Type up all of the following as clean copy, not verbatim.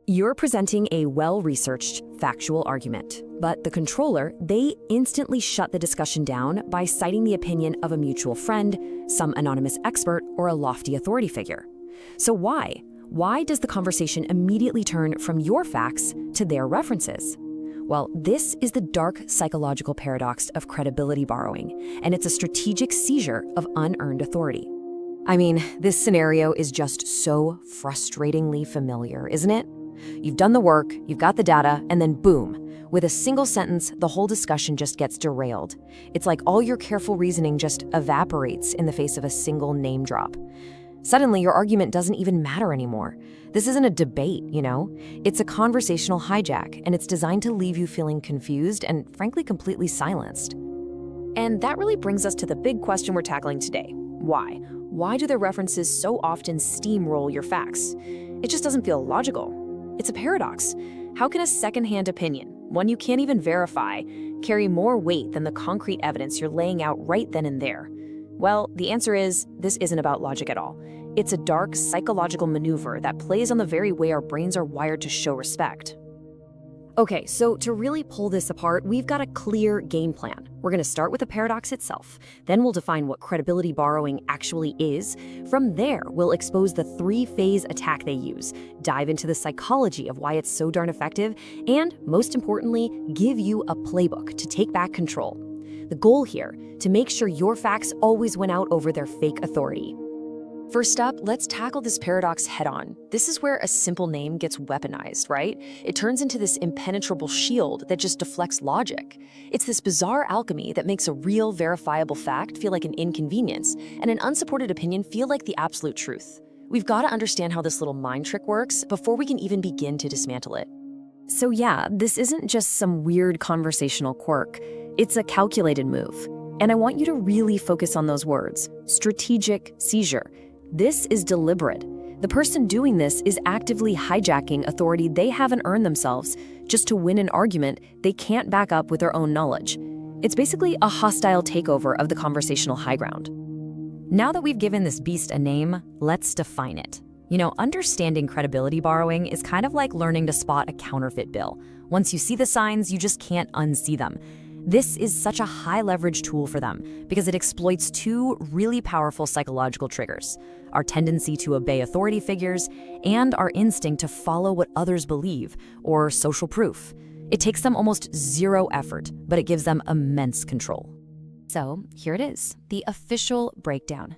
You're presenting a well-researched, factual argument, but the controller, they instantly shut the discussion down by citing the opinion of a mutual friend, some anonymous expert, or a lofty authority figure. So why? Why does the conversation immediately turn from your facts to their references? Well, this is the dark psychological paradox of credibility borrowing, and it's a strategic seizure of unearned authority. I mean, this scenario is just so frustratingly familiar, isn't it? You've done the work, you've got the data, and then boom, with a single sentence, the whole discussion just gets derailed. It's like all your careful reasoning just evaporates in the face of a single name drop. Suddenly, your argument doesn't even matter anymore. This isn't a debate, you know? It's a conversational hijack, and it's designed to leave you feeling confused and, frankly, completely silenced. And that really brings us to the big question we're tackling today. Why? Why do the references so often steamroll your facts? It just doesn't feel logical. It's a paradox. How can a secondhand opinion, one you can't even verify, carry more weight than the concrete evidence you're laying out right then and there? Well, the answer is, this isn't about logic at all. It's a dark psychological maneuver that plays on the very way our brains are wired to show respect. Okay, so to really pull this apart, we've got a clear game plan. We're going to start with the paradox itself. Then we'll define what credibility borrowing actually is. From there, we'll expose the three-phase attack they use, dive into the psychology of why it's so darn effective, and, most importantly, give you a playbook to take back control. The goal here, to make sure your facts always win out over their fake authority. First up, let's tackle this paradox head-on. This is where a simple name gets weaponized, right? It turns into this impenetrable shield that just deflects logic. It's this bizarre alchemy that makes a real, verifiable fact feel like an inconvenience, and an unsupported opinion feel like the absolute truth. We've got to understand how this little mind trick works before we can even begin to dismantle it. So yeah, this isn't just some weird conversational quirk. It's a calculated move. And I want you to really focus on those words: strategic seizure. This is deliberate. The person doing this is actively hijacking authority they haven't earned themselves just to win an argument they can't back up with their own knowledge. It's basically a hostile takeover of the conversational high ground. Now that we've given this beast a name, let's define it. You know, understanding credibility borrowing is kind of like learning to spot a counterfeit bill. Once you see the signs, you just can't unsee them. This is such a high-leverage tool for them because it exploits two really powerful psychological triggers: our tendency to obey authority figures and our instinct to follow what others believe, or social proof. It takes them almost zero effort, but it gives them immense control. So here it is, the official breakdown.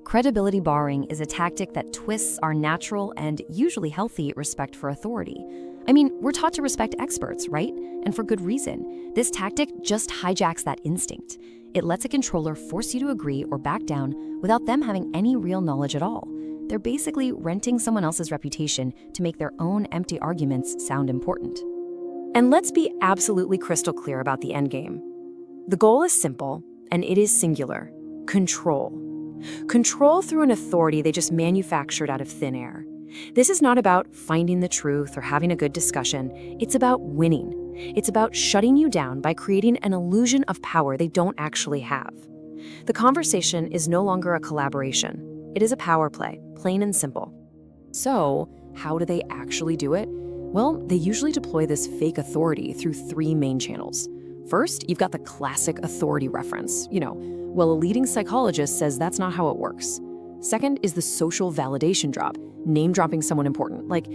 Credibility borrowing is a tactic that twists our natural and usually healthy respect for authority. I mean, we're taught to respect experts, right? And for good reason. This tactic just hijacks that instinct. It lets a controller force you to agree or back down without them having any real knowledge at all. They're basically renting someone else's reputation to make their own empty arguments sound important. And let's be absolutely crystal clear about the endgame. The goal is simple, and it is singular: control. Control through an authority they just manufactured out of thin air. This is not about finding the truth or having a good discussion. It's about winning. It's about shutting you down by creating an illusion of power they don't actually have. The conversation is no longer a collaboration. It is a power play, plain and simple. So, how do they actually do it? Well, they usually deploy this fake authority through three main channels. First, you've got the classic authority reference. Well, a leading psychologist says that's not how it works. Second is the social validation drop, name-dropping someone important, like,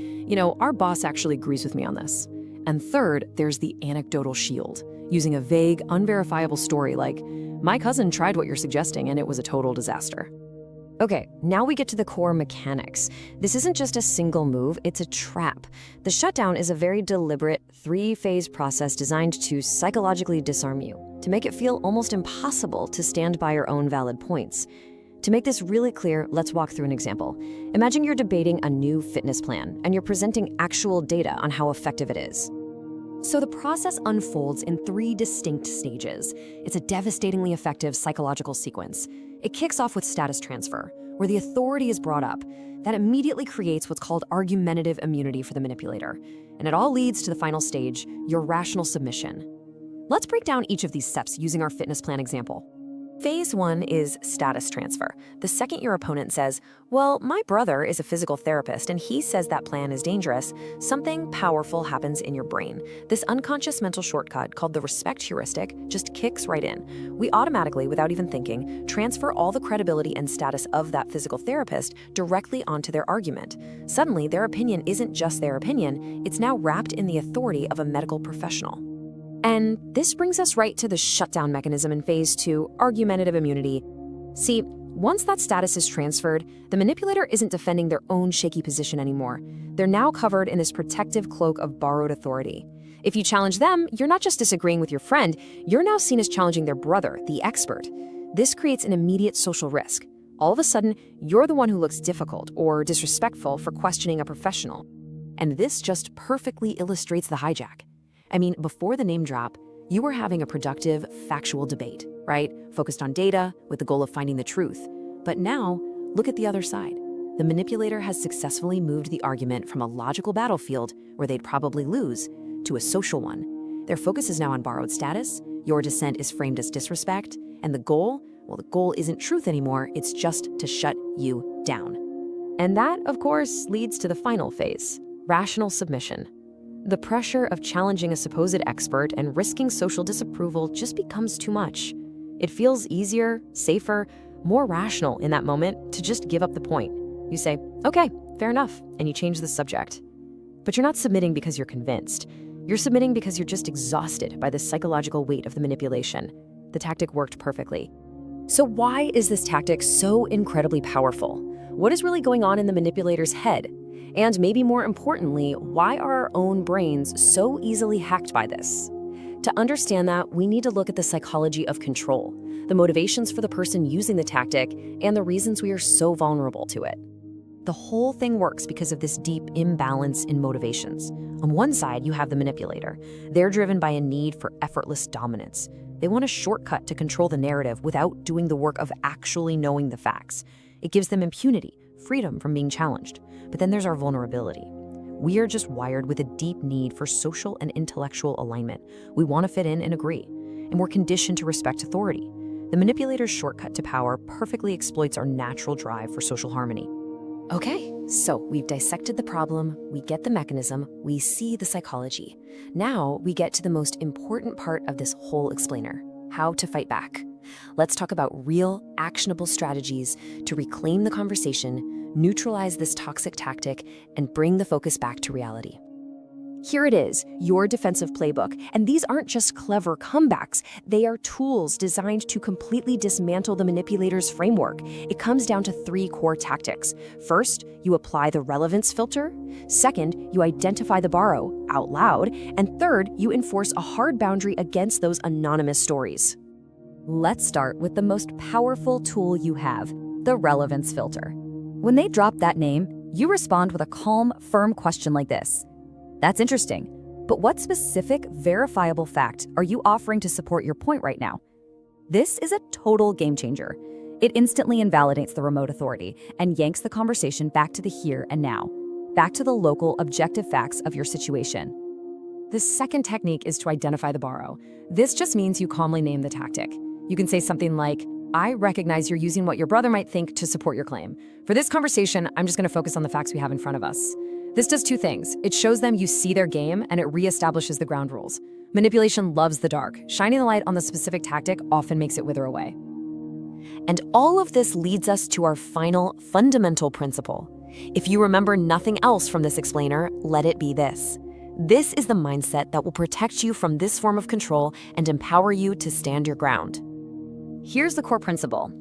our boss actually agrees with me on this. And third, there's the anecdotal shield, using a vague, unverifiable story like, my cousin tried what you're suggesting and it was a total disaster. Okay, now we get to the core mechanics. This isn't just a single move, it's a trap. The shutdown is a very deliberate, three-phase process designed to psychologically disarm you, to make it feel almost impossible to stand by your own valid points. To make this really clear, let's walk through an example. Imagine you're debating a new fitness plan, and you're presenting actual data on how effective it is. So the process unfolds in three distinct stages. It's a devastatingly effective psychological sequence. It kicks off with status transfer, where the authority is brought up. That immediately creates what's called argumentative immunity for the manipulator. And it all leads to the final stage, your rational submission. Let's break down each of these steps using our fitness plan example. Phase 1 is status transfer. The second your opponent says, well, my brother is a physical therapist and he says that plan is dangerous, something powerful happens in your brain. This unconscious mental shortcut called the Respect Heuristic just kicks right in. We automatically, without even thinking, transfer all the credibility and status of that physical therapist directly onto their argument. Suddenly, their opinion isn't just their opinion, it's now wrapped in the authority of a medical professional. And this brings us right to the shutdown mechanism in phase 2, argumentative immunity. See, once that status is transferred, the manipulator isn't defending their own shaky position anymore. They're now covered in this protective cloak of borrowed authority. If you challenge them, you're not just disagreeing with your friend, you're now seen as challenging their brother, the expert. This creates an immediate social risk. All of a sudden, you're the one who looks difficult or disrespectful for questioning a professional. And this just perfectly illustrates the hijack. I mean, before the name drop, you were having a productive, factual debate, right? Focused on data with the goal of finding the truth. But now, look at the other side. The manipulator has successfully moved the argument from a logical battlefield where they'd probably lose to a social one. Their focus is now on borrowed status, your dissent is framed as disrespect, and the goal isn't truth anymore, it's just to shut you down. And that, of course, leads to the final phase, rational submission. The pressure of challenging a supposed expert and risking social disapproval just becomes too much. It feels easier, safer, more rational in that moment to just give up the point. You say, okay, fair enough, and you change the subject. But you're not submitting because you're convinced. You're submitting because you're just exhausted by the psychological weight of the manipulation. The tactic worked perfectly. So why is this tactic so incredibly powerful? What is really going on in the manipulator's head? And maybe more importantly, why are our own brains so easily hacked by this? To understand that, we need to look at the psychology of control, the motivations for the person using the tactic, and the reasons we are so vulnerable to it. The whole thing works because of this deep imbalance in motivations. On one side, you have the manipulator. They're driven by a need for effortless dominance. They want a shortcut to control the narrative without doing the work of actually knowing the facts. It gives them impunity, freedom from being challenged. But then there's our vulnerability. We are just wired with a deep need for social and intellectual alignment. We want to fit in and agree, and we're conditioned to respect authority. The manipulator's shortcut to power perfectly exploits our natural drive for social harmony. Okay, so we've dissected the problem, we get the mechanism, we see the psychology. Now we get to the most important part of this whole explainer, how to fight back. Let's talk about real, actionable strategies to reclaim the conversation, neutralize this toxic tactic, and bring the focus back to reality. Here it is, your defensive playbook. And these aren't just clever comebacks. They are tools designed to completely dismantle the manipulator's framework. It comes down to 3 core tactics. First, you apply the relevance filter. Second, you identify the borrow out loud. And third, you enforce a hard boundary against those anonymous stories. Let's start with the most powerful tool you have, the relevance filter. When they drop that name, you respond with a calm, firm question like this. That's interesting, but what specific, verifiable fact are you offering to support your point right now? This is a total game changer. It instantly invalidates the remote authority and yanks the conversation back to the here and now, back to the local, objective facts of your situation. The second technique is to identify the borrow. This just means you calmly name the tactic. You can say something like, I recognize you're using what your brother might think to support your claim. For this conversation, I'm just going to focus on the facts we have in front of us. This does 2 things. It shows them you see their game, and it reestablishes the ground rules. Manipulation loves the dark. Shining the light on the specific tactic often makes it wither away. And all of this leads us to our final fundamental principle. If you remember nothing else from this explainer, let it be this. This is the mindset that will protect you from this form of control and empower you to stand your ground. Here's the core principle.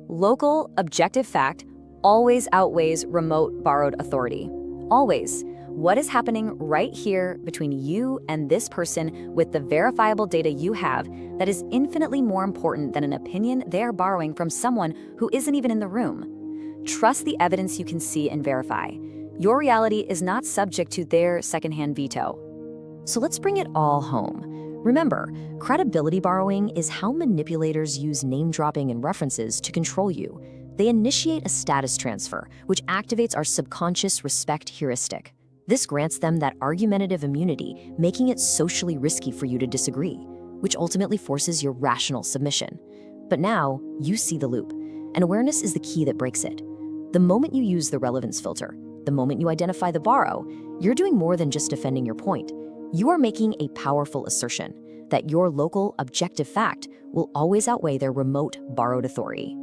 Local, objective fact always outweighs remote, borrowed authority. Always. What is happening right here between you and this person with the verifiable data you have that is infinitely more important than an opinion they are borrowing from someone who isn't even in the room. Trust the evidence you can see and verify. Your reality is not subject to their secondhand veto. So let's bring it all home. Remember, credibility borrowing is how manipulators use name-dropping and references to control you. They initiate a status transfer, which activates our subconscious respect heuristic. This grants them that argumentative immunity, making it socially risky for you to disagree, which ultimately forces your rational submission. But now, you see the loop, and awareness is the key that breaks it. The moment you use the relevance filter, the moment you identify the borrow, you're doing more than just defending your point. You are making a powerful assertion that your local objective fact will always outweigh their remote borrowed authority.